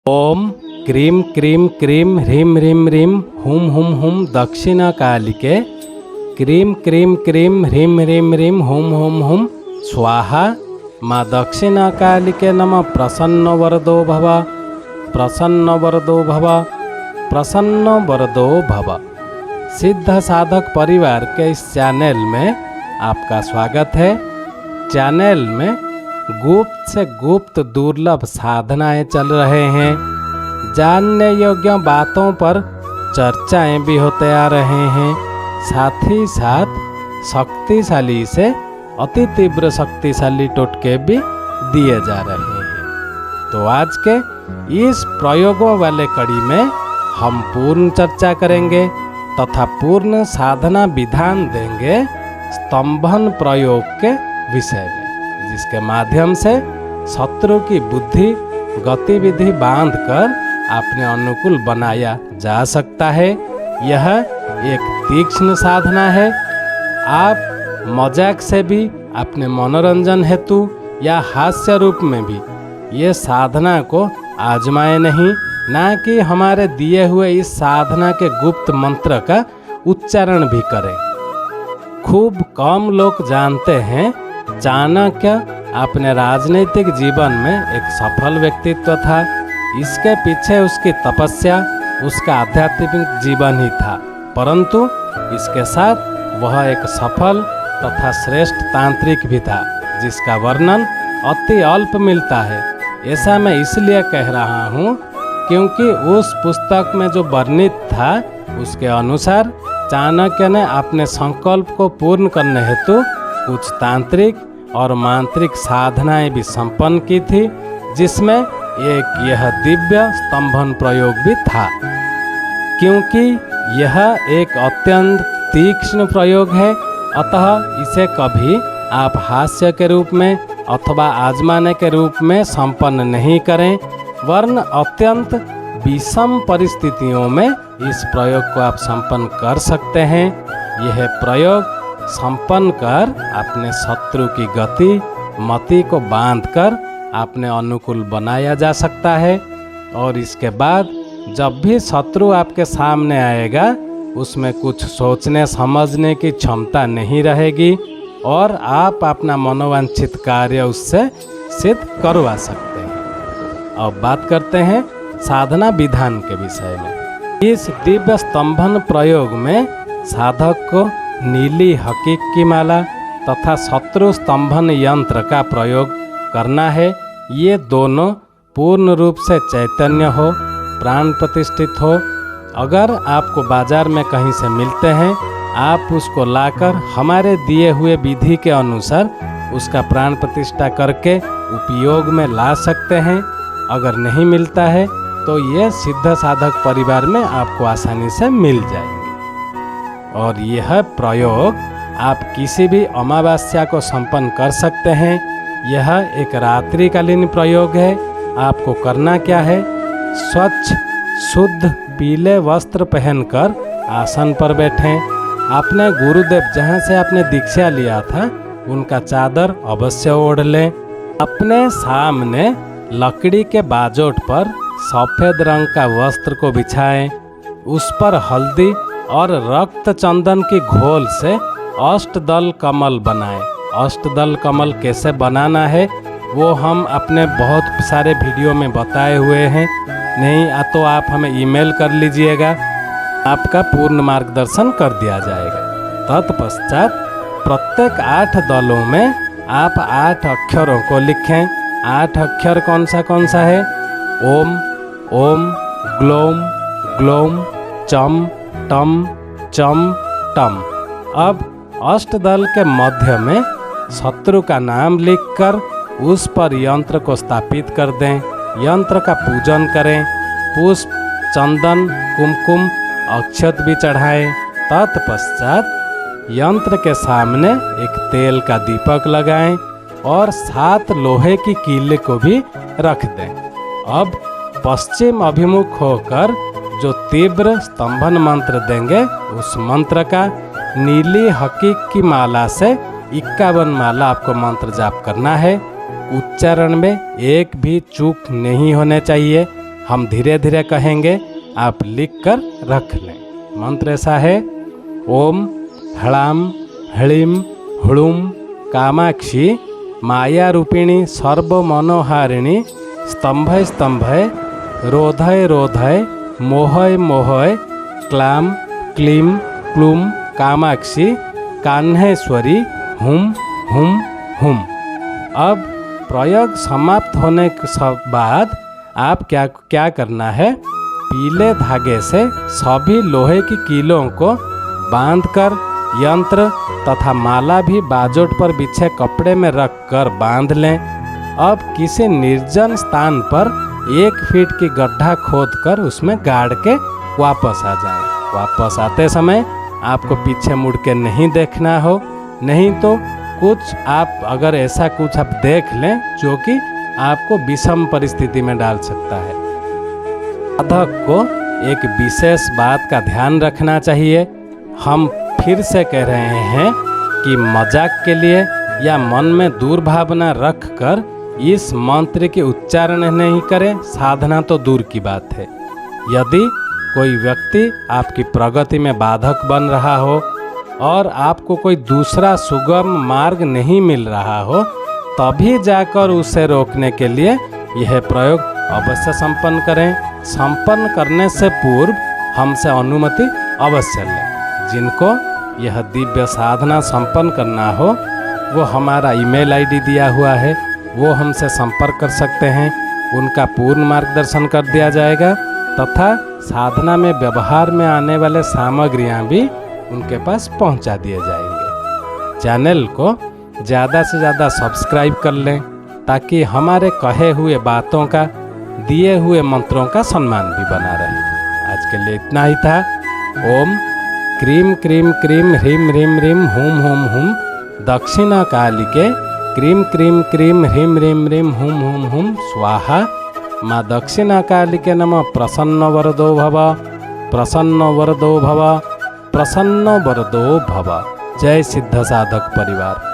ओम क्रीं क्रीं क्रीं ह्रीं ह्रीं ह्रीं हुं हुं हुं दक्षिणकालिके क्रीं क्रीं क्रीं ह्रीं ह्रीं ह्रीं हुं हुं हुं स्वाहा। माँ दक्षिणकालिके नमः। प्रसन्न वरदो भव, प्रसन्न वरदो भव, प्रसन्न वरदो भव। सिद्ध साधक परिवार के इस चैनल में आपका स्वागत है। चैनल में गुप्त से गुप्त दुर्लभ साधनाएं चल रहे हैं। जानने योग्य बातों पर चर्चाएं भी होते आ रहे हैं। साथ ही साथ शक्तिशाली से अति तीव्र शक्तिशाली टोटके भी दिए जा रहे हैं। तो आज के इस प्रयोगों वाले कड़ी में हम पूर्ण चर्चा करेंगे तथा पूर्ण साधना विधान देंगे स्तंभन प्रयोग के विषय में, जिसके माध्यम से शत्रु की बुद्धि गतिविधि बांधकर अपने अनुकूल बनाया जा सकता है। यह एक तीक्ष्ण साधना है। आप मजाक से भी, अपने मनोरंजन हेतु या हास्य रूप में भी ये साधना को आजमाए नहीं, ना कि हमारे दिए हुए इस साधना के गुप्त मंत्र का उच्चारण भी करें। खूब कम लोग जानते हैं चाणक्य अपने राजनीतिक जीवन में एक सफल व्यक्तित्व था। इसके पीछे उसकी तपस्या, उसका आध्यात्मिक जीवन ही था, परंतु इसके साथ वह एक सफल तथा श्रेष्ठ तांत्रिक भी था, जिसका वर्णन अति अल्प मिलता है। ऐसा मैं इसलिए कह रहा हूँ क्योंकि उस पुस्तक में जो वर्णित था उसके अनुसार चाणक्य ने अपने संकल्प को पूर्ण करने हेतु कुछ तांत्रिक और मांत्रिक साधनाएं भी संपन्न की थी, जिसमें एक यह दिव्य स्तंभन प्रयोग भी था। क्योंकि यह एक अत्यंत तीक्ष्ण प्रयोग है, अतः इसे कभी आप हास्य के रूप में अथवा आजमाने के रूप में संपन्न नहीं करें, वरन अत्यंत विषम परिस्थितियों में इस प्रयोग को आप संपन्न कर सकते हैं। यह प्रयोग संपन्न कर अपने शत्रु की गति मति को बांधकर अपने अनुकूल बनाया जा सकता है। और इसके बाद जब भी शत्रु आपके सामने आएगा, उसमें कुछ सोचने समझने की क्षमता नहीं रहेगी और आप अपना मनोवांछित कार्य उससे सिद्ध करवा सकते हैं। अब बात करते हैं साधना विधान के विषय में। इस दिव्य स्तंभन प्रयोग में साधक को नीली हकीक की माला तथा शत्रु स्तंभन यंत्र का प्रयोग करना है। ये दोनों पूर्ण रूप से चैतन्य हो, प्राण प्रतिष्ठित हो। अगर आपको बाजार में कहीं से मिलते हैं, आप उसको लाकर हमारे दिए हुए विधि के अनुसार उसका प्राण प्रतिष्ठा करके उपयोग में ला सकते हैं। अगर नहीं मिलता है तो ये सिद्ध साधक परिवार में आपको आसानी से मिल जाएंगे। और यह प्रयोग आप किसी भी अमावस्या को संपन्न कर सकते हैं। यह एक रात्रिकालीन प्रयोग है। आपको करना क्या है? स्वच्छ शुद्ध पीले वस्त्र पहनकर आसन पर बैठें। अपने गुरुदेव जहाँ से आपने दीक्षा लिया था उनका चादर अवश्य ओढ़ लें। अपने सामने लकड़ी के बाजोट पर सफ़ेद रंग का वस्त्र को बिछाएं। उस पर हल्दी और रक्त चंदन की घोल से अष्टदल कमल बनाएं। अष्टदल कमल कैसे बनाना है वो हम अपने बहुत सारे वीडियो में बताए हुए हैं। नहीं तो आप हमें ईमेल कर लीजिएगा, आपका पूर्ण मार्गदर्शन कर दिया जाएगा। तत्पश्चात प्रत्येक 8 दलों में आप 8 अक्षरों को लिखें। 8 अक्षर कौन सा है? ओम, ओम, ग्लोम, ग्लोम, चम, टम, चम, टम। अब अष्टदल के मध्य में शत्रु का नाम लिखकर उस पर यंत्र को स्थापित कर दें। यंत्र का पूजन करें। पुष्प, चंदन, कुमकुम, अक्षत भी चढ़ाएं। तत्पश्चात यंत्र के सामने एक तेल का दीपक लगाएं और 7 लोहे की कीले को भी रख दें। अब पश्चिम अभिमुख होकर जो तीव्र स्तंभन मंत्र देंगे, उस मंत्र का नीली हकीक की माला से 51 माला आपको मंत्र जाप करना है। उच्चारण में एक भी चूक नहीं होने चाहिए। हम धीरे धीरे कहेंगे, आप लिख कर रख लें। मंत्र ऐसा है, ओम ह्लाम ह्लीम ह्लूम कामाक्षी माया रूपिणी सर्व मनोहारिणी स्तंभय स्तंभय रोधय रोधय मोहय मोहय क्लाम क्लीम क्लूम कामाक्षी कान्हेश्वरी हुम हुम हुम। अब प्रयोग समाप्त होने के बाद आप क्या करना है, पीले धागे से सभी लोहे की कीलों को बांधकर यंत्र तथा माला भी बाजोट पर बिछे कपड़े में रखकर बांध लें। अब किसी निर्जन स्थान पर 1 फीट की गड्ढा खोदकर उसमें गाड़ के वापस आ जाएं। वापस आते समय आपको पीछे मुड़ के नहीं देखना हो, नहीं तो कुछ आप अगर ऐसा कुछ आप देख लें जो कि आपको विषम परिस्थिति में डाल सकता है। साधक को एक विशेष बात का ध्यान रखना चाहिए। हम फिर से कह रहे हैं कि मजाक के लिए या मन में दुर्भावना रखकर इस मंत्र के उच्चारण नहीं करें, साधना तो दूर की बात है। यदि कोई व्यक्ति आपकी प्रगति में बाधक बन रहा हो और आपको कोई दूसरा सुगम मार्ग नहीं मिल रहा हो, तभी जाकर उसे रोकने के लिए यह प्रयोग अवश्य संपन्न करें। संपन्न करने से पूर्व हमसे अनुमति अवश्य लें। जिनको यह दिव्य साधना संपन्न करना हो वो हमारा ईमेल आईडी दिया हुआ है, वो हमसे संपर्क कर सकते हैं। उनका पूर्ण मार्गदर्शन कर दिया जाएगा तथा साधना में व्यवहार में आने वाले सामग्रियां भी उनके पास पहुंचा दिए जाएंगे। चैनल को ज़्यादा से ज़्यादा सब्सक्राइब कर लें ताकि हमारे कहे हुए बातों का, दिए हुए मंत्रों का सम्मान भी बना रहे। आज के लिए इतना ही था। ओम क्रीम क्रीम क्रीम ह्रीम ह्रीम ह्रीम हुम हुम हुम दक्षिणा कालिके क्रीम क्रीम क्रीम ह्रीम ह्रीम ह्रीम हुम हुम हुम स्वाहा। माँ दक्षिणा कालिके नमः। प्रसन्न वरदो भव, प्रसन्न वरदो भव, प्रसन्न वरदो भव। जय सिद्ध साधक परिवार।